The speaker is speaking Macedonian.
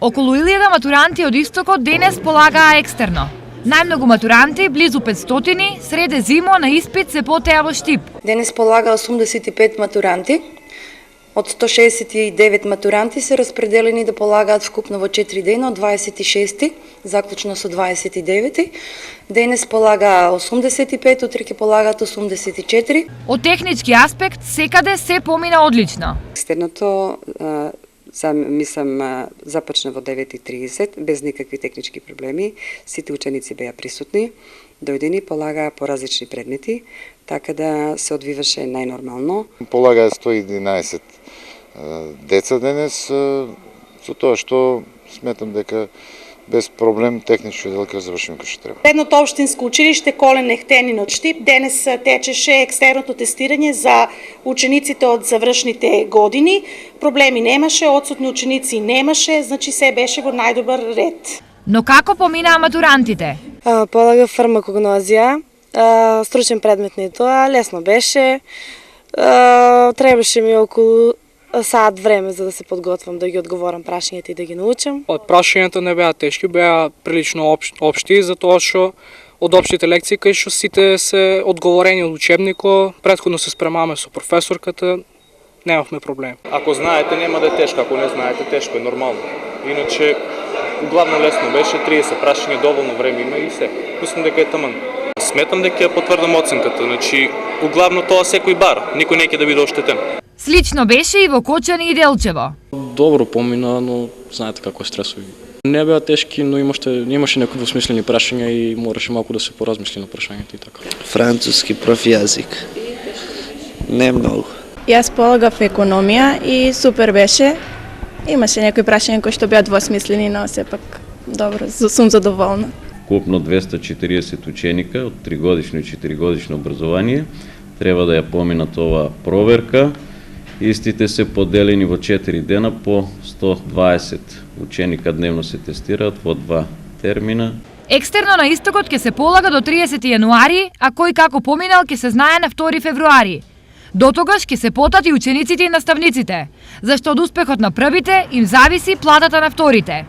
Околу 1000 матуранти од Истокот денес полагаа екстерно. Најмногу матуранти, близу 500, среде зимо на испит се потеа во Штип. Денес полага 85 матуранти. Од 169 матуранти се распределени да полагаат вкупно во 4 дена, од 26 заклучно со 29. Денес полага 85, утре ќе полагаат 84. Од технички аспект секаде се помина одлично. Екстерното започна во 9:30 без никакви технички проблеми. Сите ученици беа присутни, дојдени, полагаа по различни предмети, така да се одвиваше најнормално. Полагаа 111 деца денес, со тоа што сметам дека без проблем технички делка завршим како што треба. Средното општинско училиште Колен Ехтенин од Штип денес течеше екстерното тестирање за учениците од завршните години. Проблеми немаше, отсутни ученици немаше, значи се беше во најдобар ред. Но како поминаа матурантите? Полага фармакогнозија, стручен предмет не тоа, лесно беше. Требаше ми околу саат време за да се подготвам, да ги одговорам прашањата и да ги научам. Од прашањата не беа тешки, беа прилично општи, затоа што од општите лекции кај што сите се одговорени од учебникот, претходно се спремаме со професорката, немавме проблем. Ако знаете нема да е тешко, ако не знаете тешко е нормално. Иначе главно лесно беше, 30 прашања, доволно време има и се. Мислам дека е таман. Сметам дека ја потврдам оценката, значи углавно тоа секој бара, никој не ќе да биде оштетен. Слично беше и во Кочани и Делчево. Добро помина, но знаете како е стресови. Не беа тешки, но имаше некои двусмислени прашања и мораше малку да се поразмисли на прашањата и така. Француски профјазик. Не многу. Јас полагав економија и супер беше. Имаше некои прашања кои што беа двосмислени, но сепак добро, сум задоволна. Купно 240 ученика од 3-годишно и 4-годишно образование треба да ја поминат оваа проверка. Истите се поделени во 4 дена по 120 ученика дневно се тестираат во 2 термина. Екстерно на Истокот ќе се полага до 30 јануари, а кој како поминал ќе се знае на 2 февруари. До тогаш ќе се потат и учениците и наставниците, зашто од успехот на првите им зависи платата на вторите.